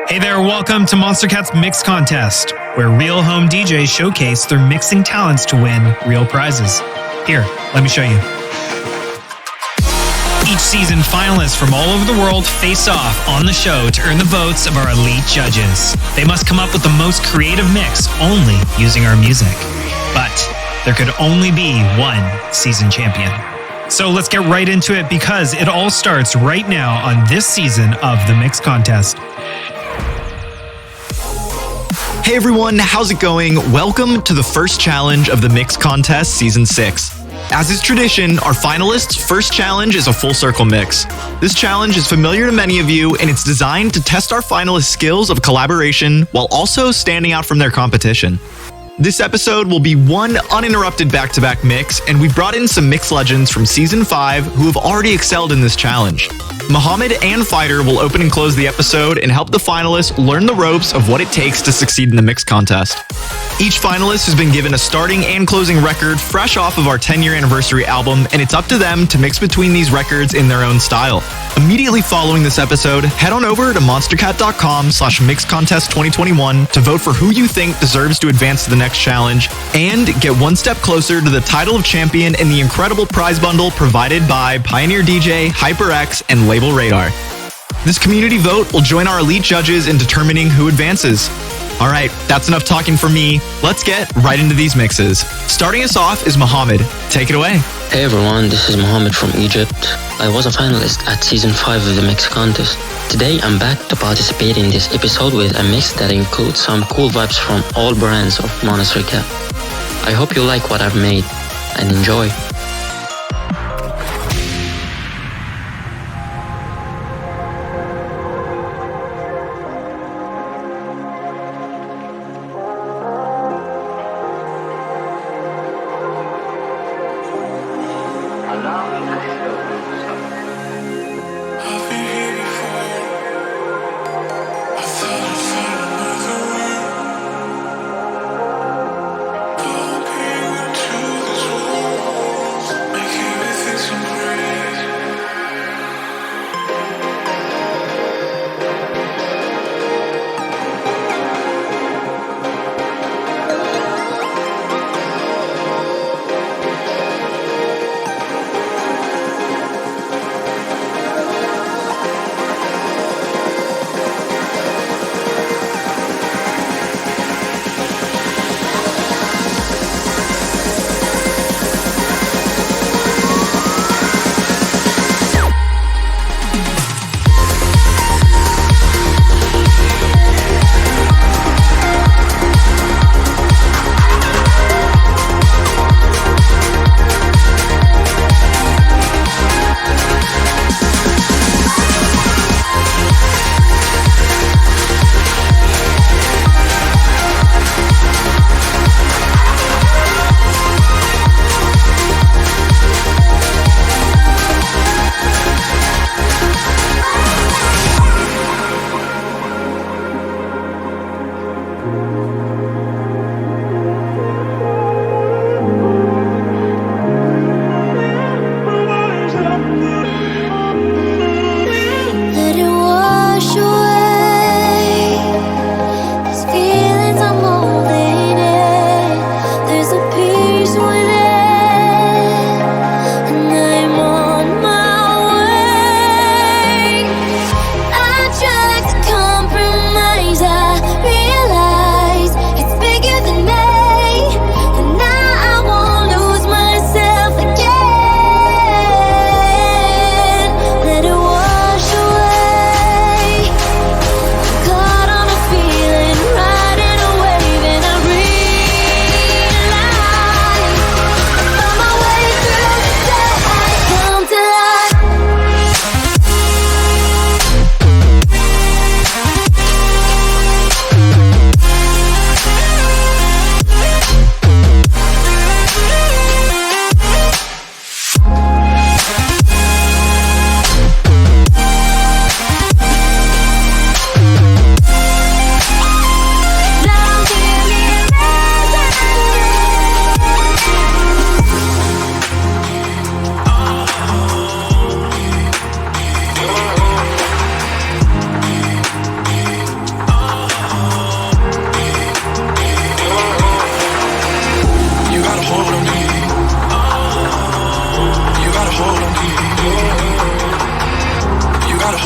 Hey there, welcome to Monstercat's Mix Contest, where real home DJs showcase their mixing talents to win real prizes. Here, let me show you. Each season, finalists from all over the world face off on the show to earn the votes of our elite judges. They must come up with the most creative mix only using our music. But there could only be one season champion. So let's get right into it because it all starts right now on this season of the Mix Contest. Hey everyone, how's it going? Welcome to the first challenge of the Mix Contest Season 6. As is tradition, our finalists' first challenge is a full circle mix. This challenge is familiar to many of you, and it's designed to test our finalists' skills of collaboration while also standing out from their competition. This episode will be one uninterrupted back-to-back mix, and we brought in some mix legends from Season 5 who have already excelled in this challenge. Mohammed and Fighter will open and close the episode and help the finalists learn the ropes of what it takes to succeed in the mix contest. Each finalist has been given a starting and closing record fresh off of our 10-year anniversary album, and it's up to them to mix between these records in their own style. Immediately following this episode, head on over to monstercat.com/mixcontest2021 to vote for who you think deserves to advance to the next challenge and get one step closer to the title of champion in the incredible prize bundle provided by Pioneer DJ, HyperX, and Label Radar. This community vote will join our elite judges in determining who advances. All right, that's enough talking for me. Let's get right into these mixes. Starting us off is Mohammed. Take it away. Hey everyone, this is Mohammed from Egypt. I was a finalist at Season 5 of the Mix Contest. Today I'm back to participate in this episode with a mix that includes some cool vibes from all brands of Monstercat. I hope you like what I've made and enjoy.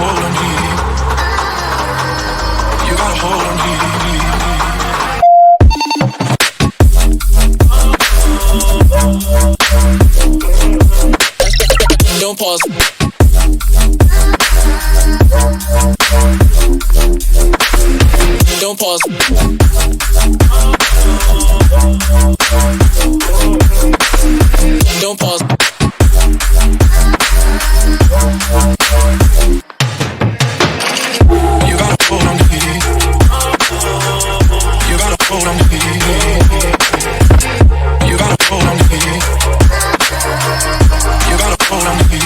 hold on me. You gotta hold on me. Don't pause. Don't pause. Don't pause. You gotta hold on to me. You gotta hold on to me. You gotta hold on to me. You gotta hold on to me.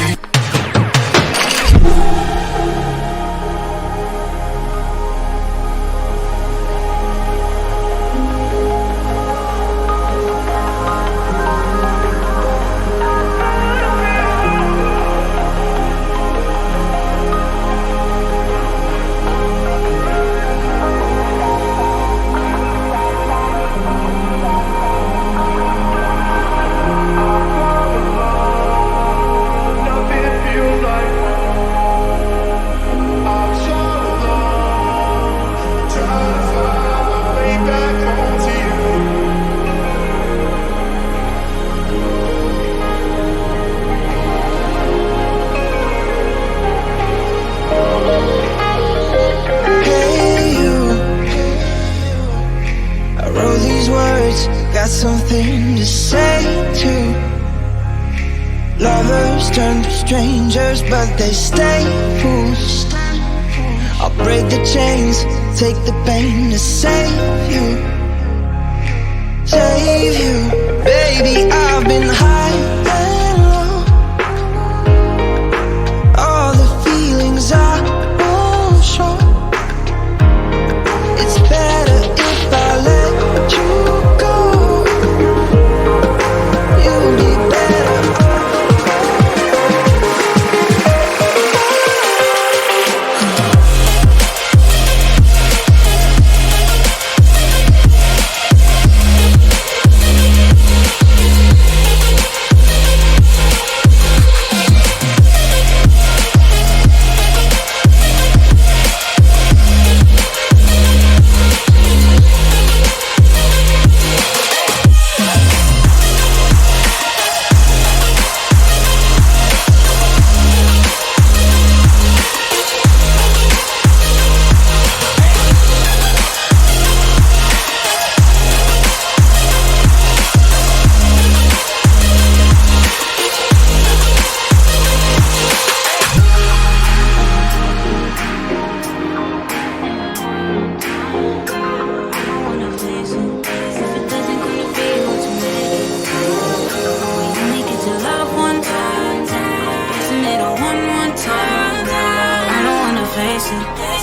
Got something to say to lovers turn to strangers, but they stay fools. I'll break the chains, take the pain to save you. Save you, baby, I've been high and low. All the feelings I won't show. It's better if I let you go. You'll be better off.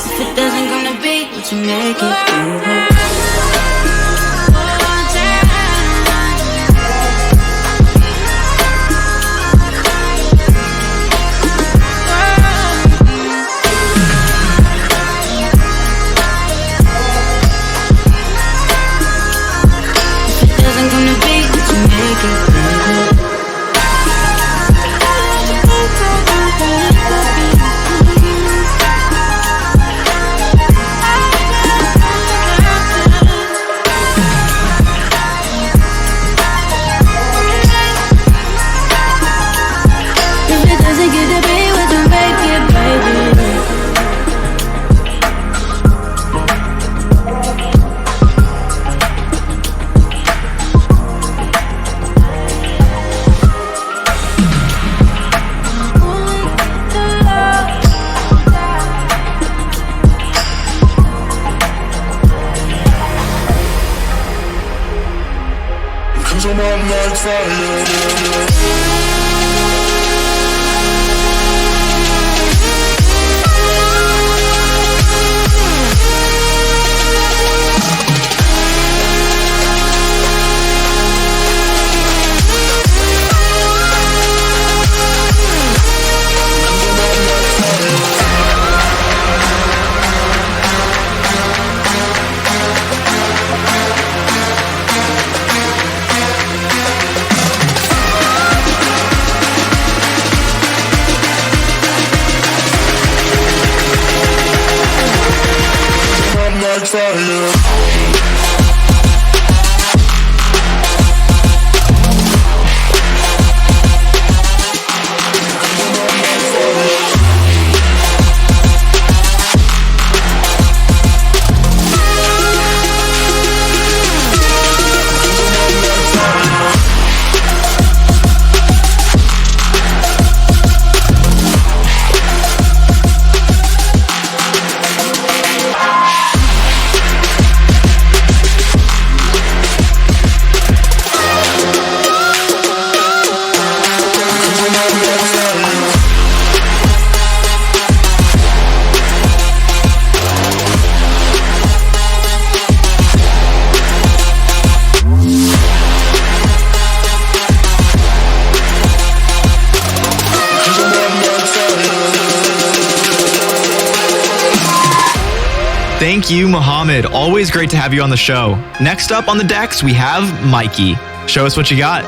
If it doesn't come to be what you make it, baby. I'm on like fire. like fire. Thank you, Mohammed. Always great to have you on the show. Next up on the decks, we have Mikey. Show us what you got.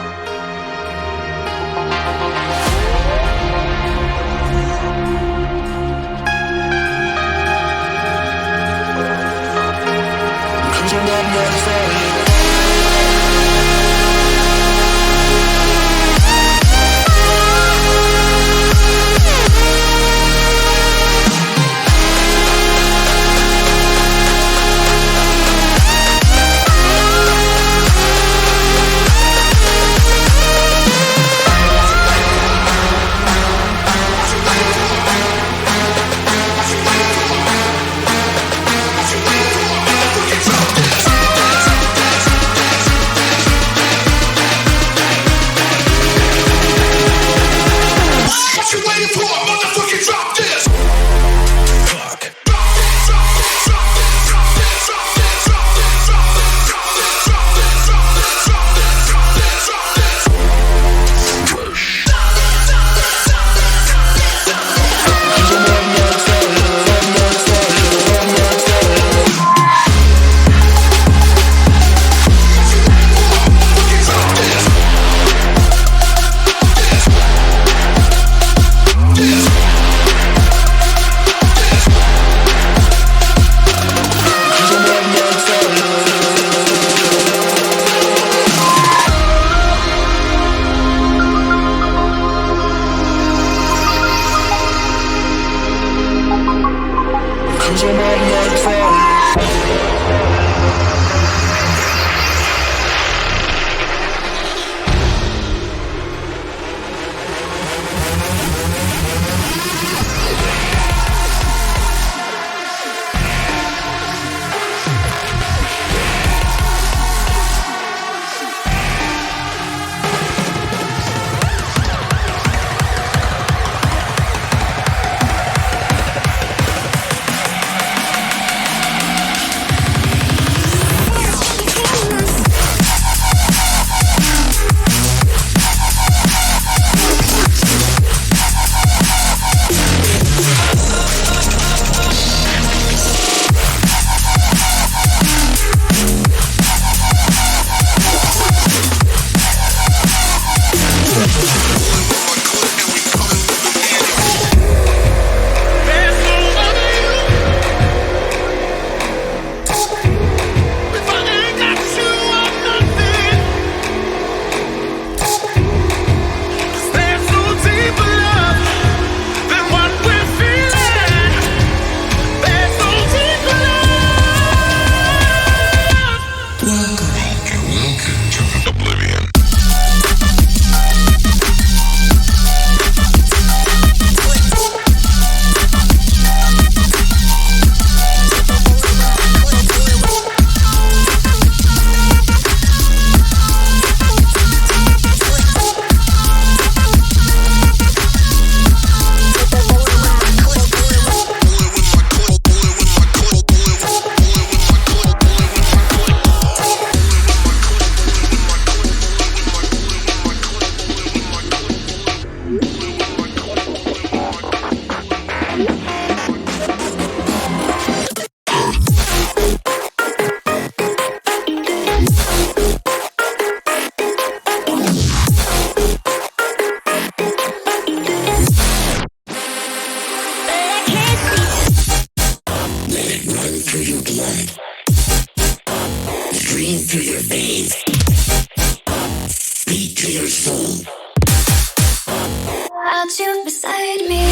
without you beside me.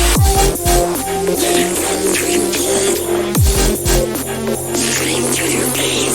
Straight to your veins.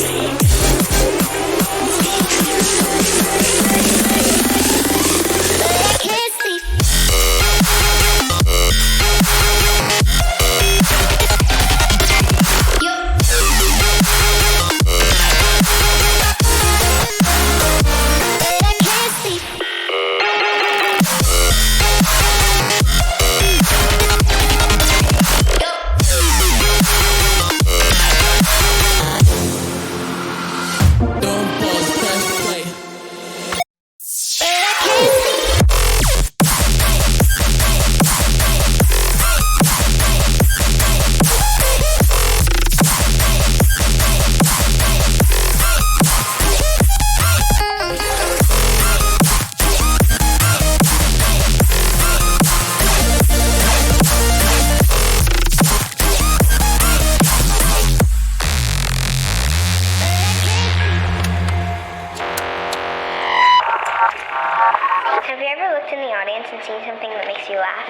Have you ever looked in the audience and seen something that makes you laugh?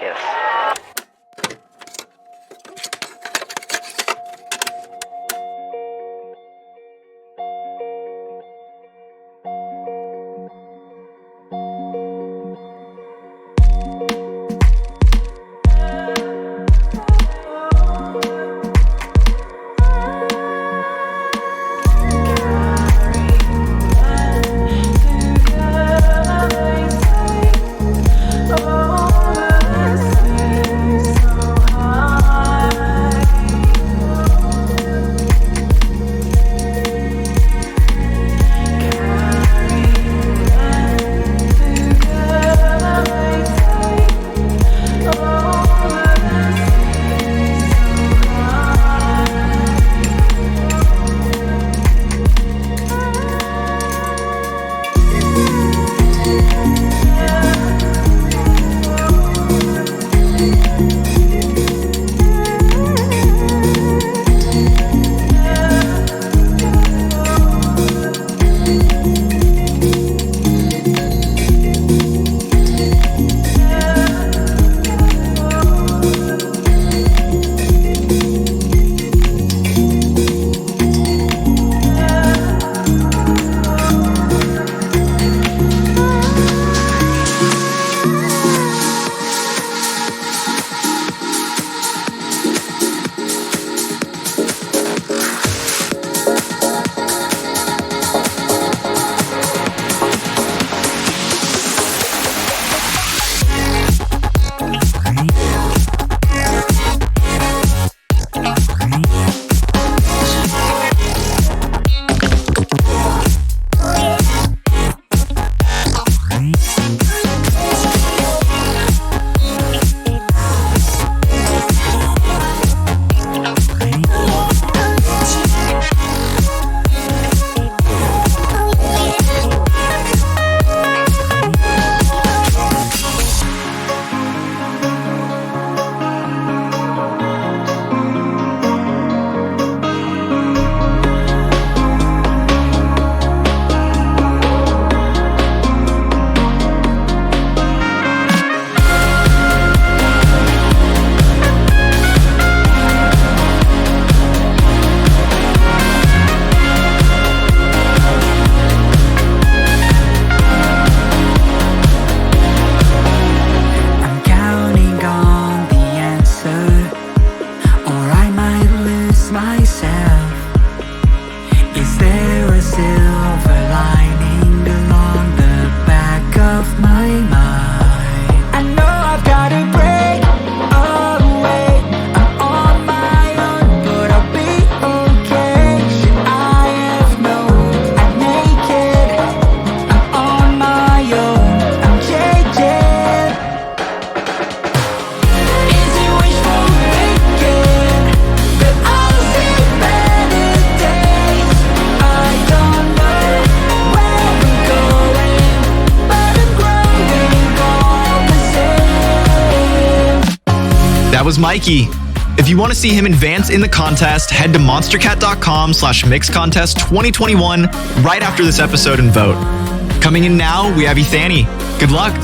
Yes. That was Mikey. If you want to see him advance in the contest, head to monstercat.com/mixcontest2021 right after this episode and vote. Coming in now, we have Ethani. Good luck.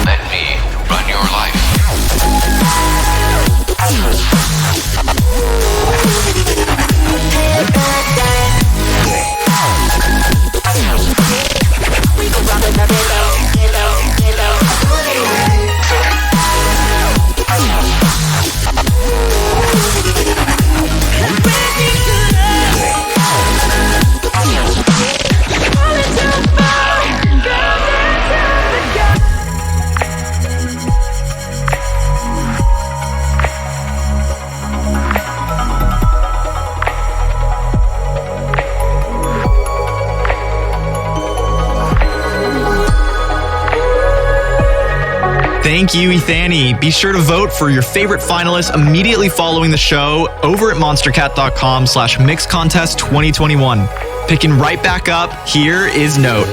Let me run your life. Thank you, Ethani. Be sure to vote for your favorite finalists immediately following the show over at monstercat.com/mixcontest 2021. Picking right back up, here is Note.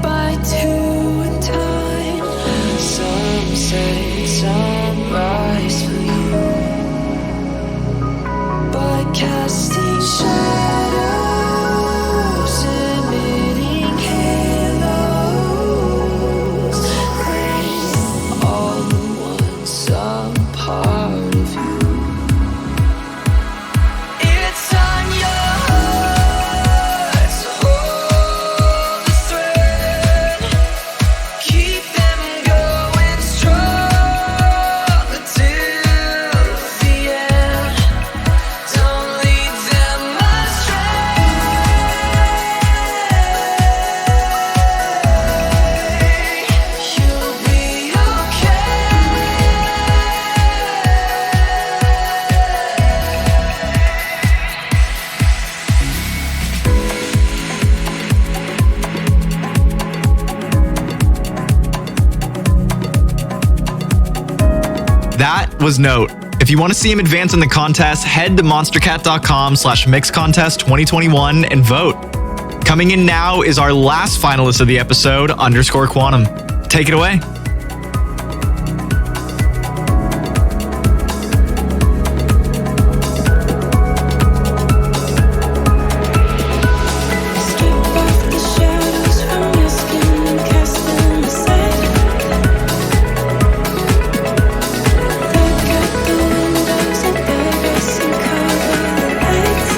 goodbye to a time. Sunset, sunrise for you. By casting shadows, emitting halos, all the ones some part of you. It's on your heart, so hold the thread. Keep them going strong until the end. Don't lead them astray. You'll be okay. That was Note. If you want to see him advance in the contest, head to monstercat.com/mixcontest2021 and vote. Coming in now is our last finalist of the episode, _Quantum. Take it away. Strip off the shadows from your skin and cast them aside. Look out the windows above us and cover the lights.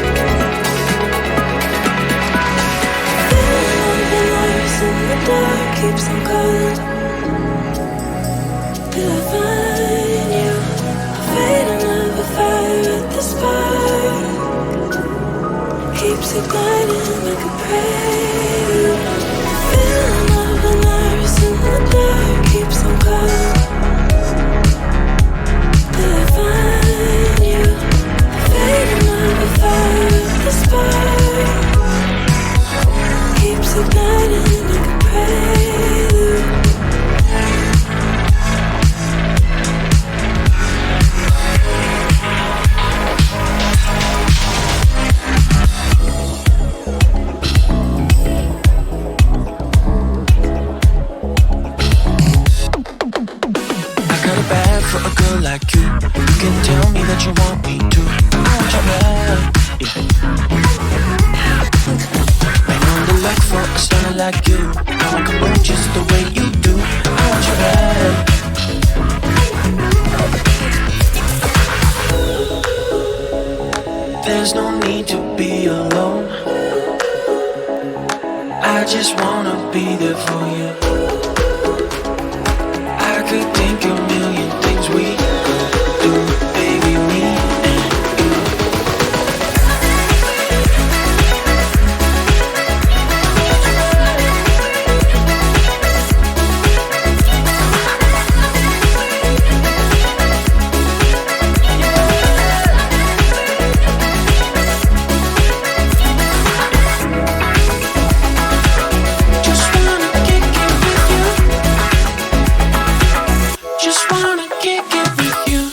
The lights in the dark keeps them cold. Till I find you, fading of a fire at the spark. Keeps igniting like a prelude. Feeling of the lights in the dark keeps them cold. Till I find you, fading of a fire at the spark. Keeps igniting like a prelude. I got a bad for a girl like you. You can tell me that you want me to. I want you back, yeah. And on the luck for a stunner like you. Now I can move just the way you do. I want you back. There's no need to be alone. I just wanna be there for you. I could think a million things we could do, baby, me and you. Just wanna kick it with you. Just wanna kick it with you.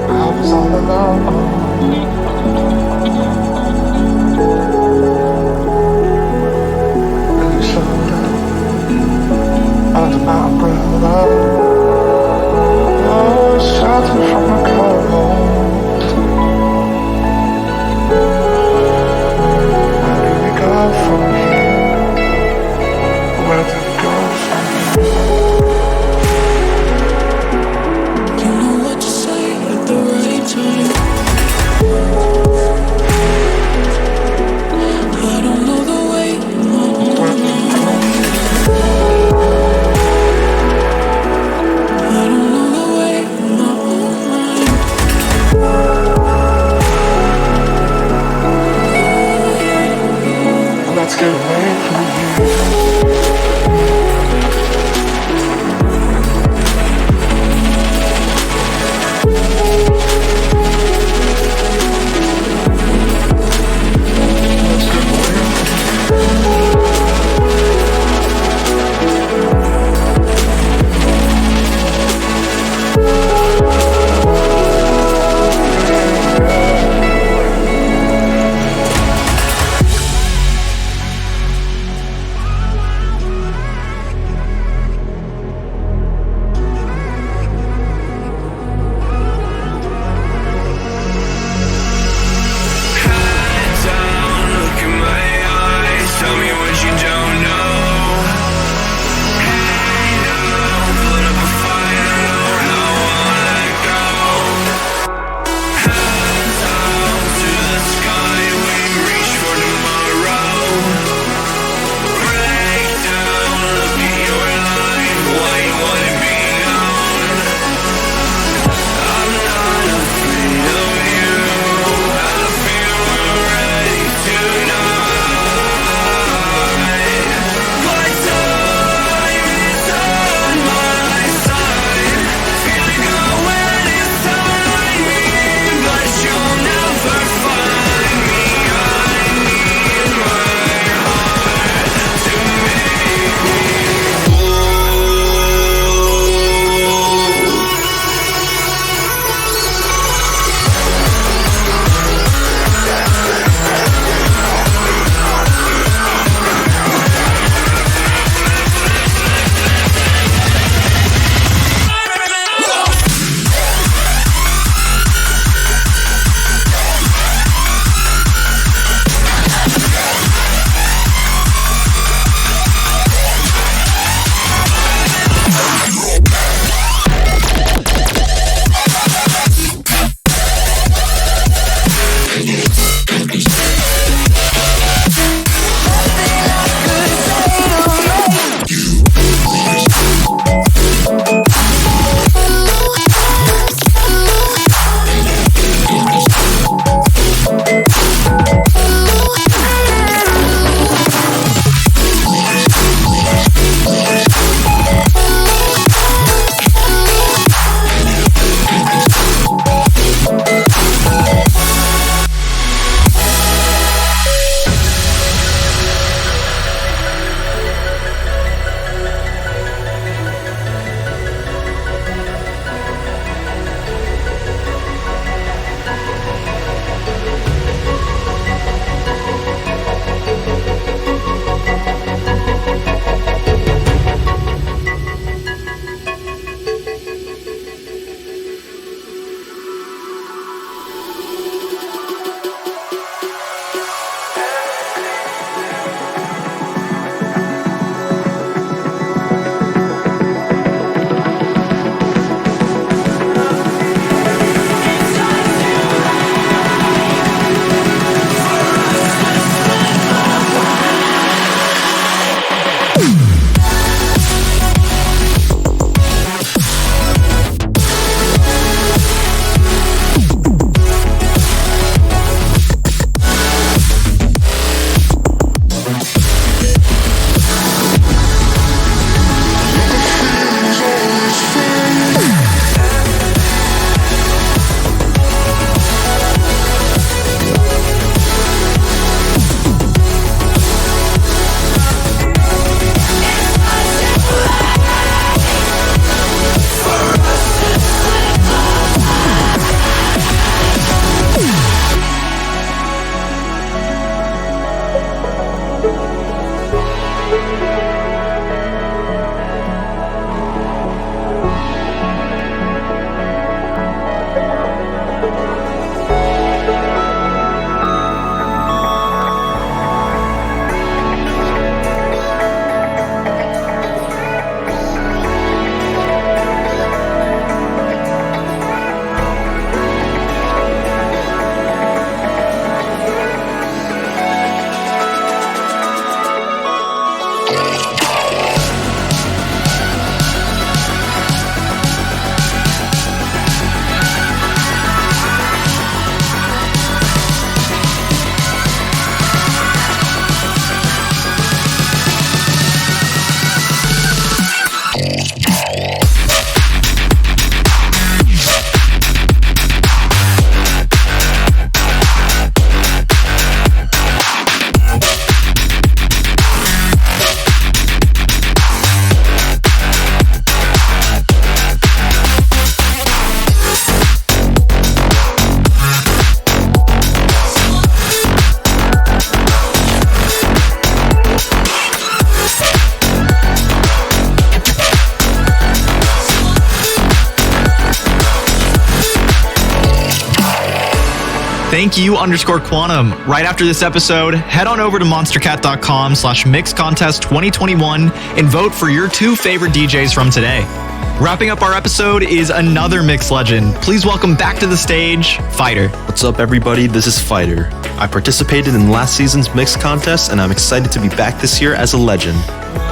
I was all alone. Then you showed up under my umbrella. Oh, shelter from the cold. Where do we go from here? Where do we go from here? You know what to say at the right time. I don't know the way home. I don't know the way in my own mind. Let's get away from here. Let's Thank you _Quantum. Right after this episode, head on over to monstercat.com/mixcontest2021 and vote for your 2 favorite DJs from today. Wrapping up our episode is another Mix legend. Please welcome back to the stage, Fighter. What's up, everybody? This is Fighter. I participated in last season's Mix contest, and I'm excited to be back this year as a legend.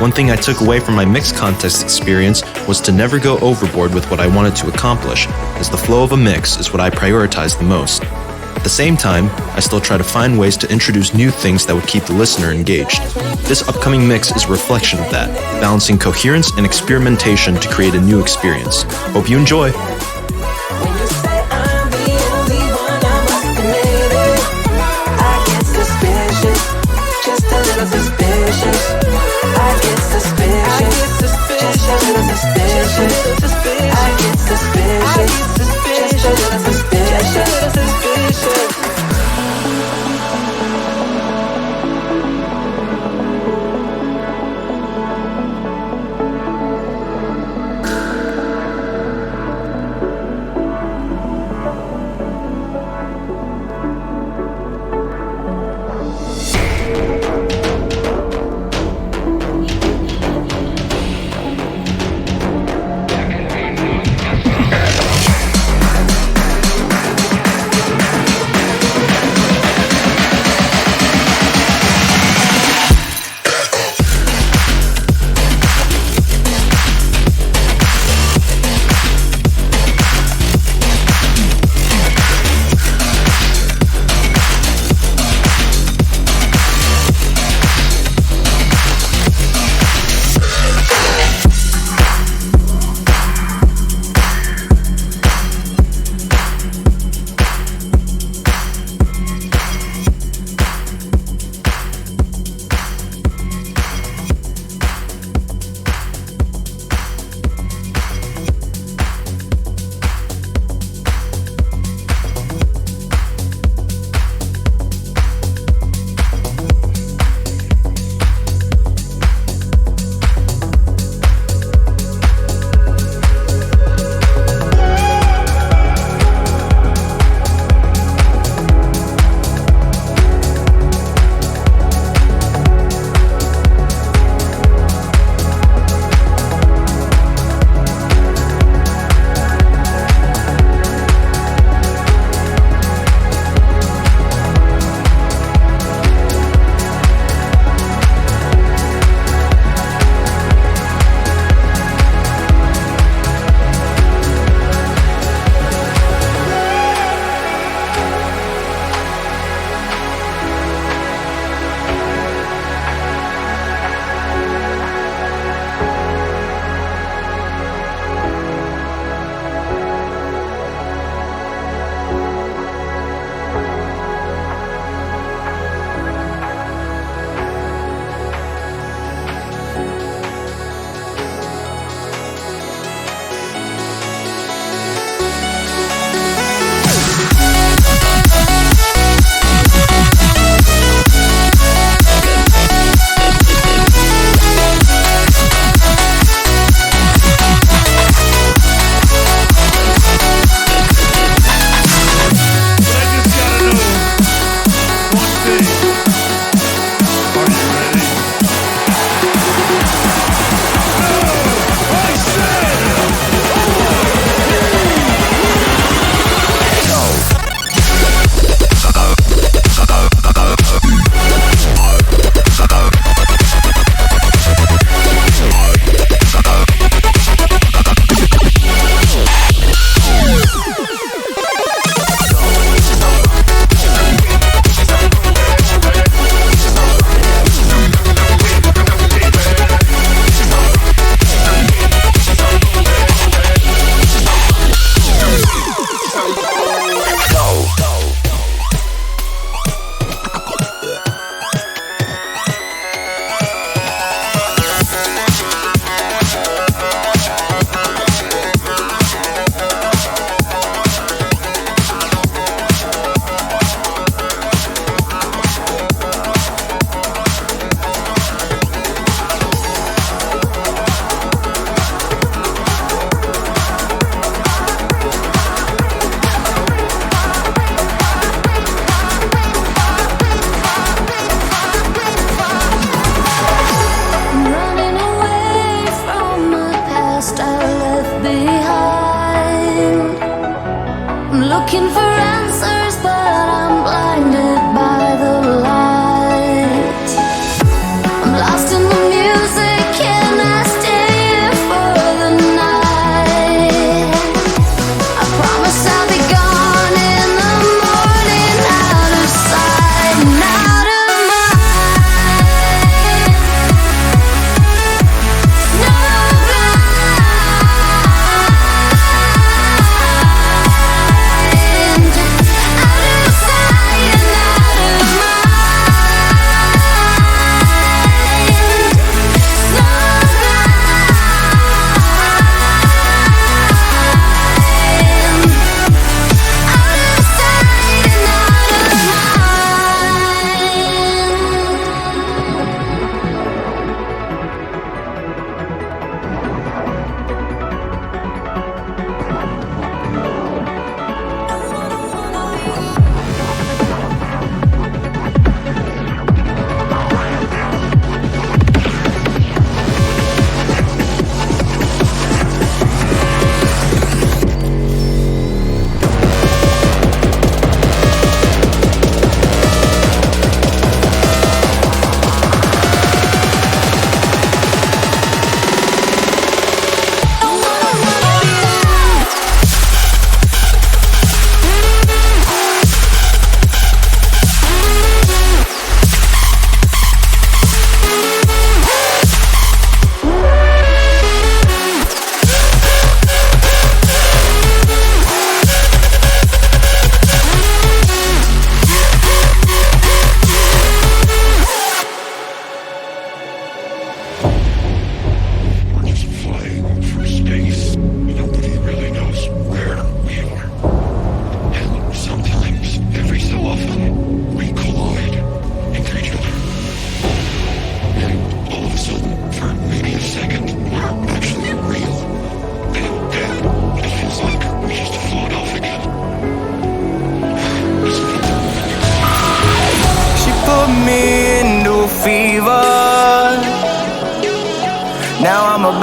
One thing I took away from my Mix contest experience was to never go overboard with what I wanted to accomplish, as the flow of a mix is what I prioritize the most. At the same time, I still try to find ways to introduce new things that would keep the listener engaged. This upcoming mix is a reflection of that, balancing coherence and experimentation to create a new experience. Hope you enjoy!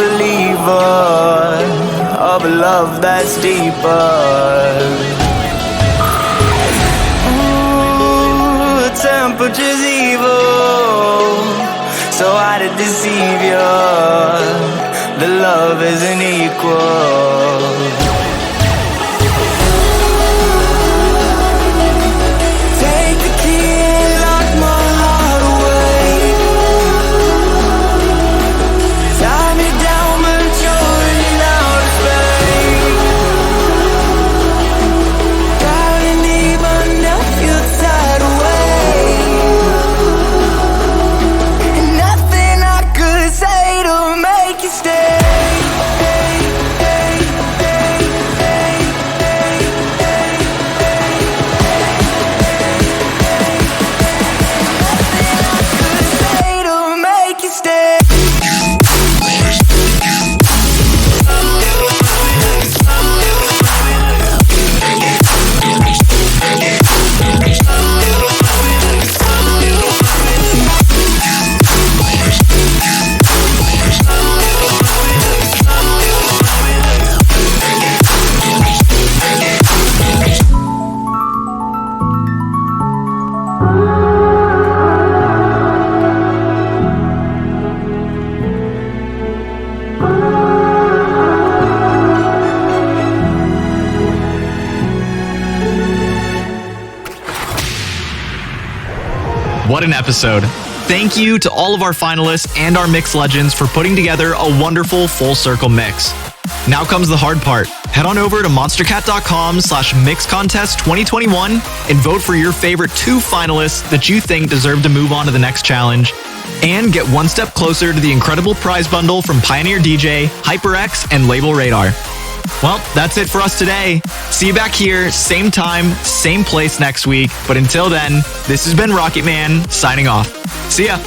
believer of a love that's deeper. Ooh, temperature's evil, so hard to deceive you. The love isn't equal. What an episode. Thank you to all of our finalists and our mix legends for putting together a wonderful full circle mix. Now comes the hard part. Head on over to monstercat.com/mixcontest2021 and vote for your favorite 2 finalists that you think deserve to move on to the next challenge. And get one step closer to the incredible prize bundle from Pioneer DJ, HyperX, and Label Radar. Well, that's it for us today. See you back here, same time, same place next week. But until then, this has been Rocket Man, signing off. See ya.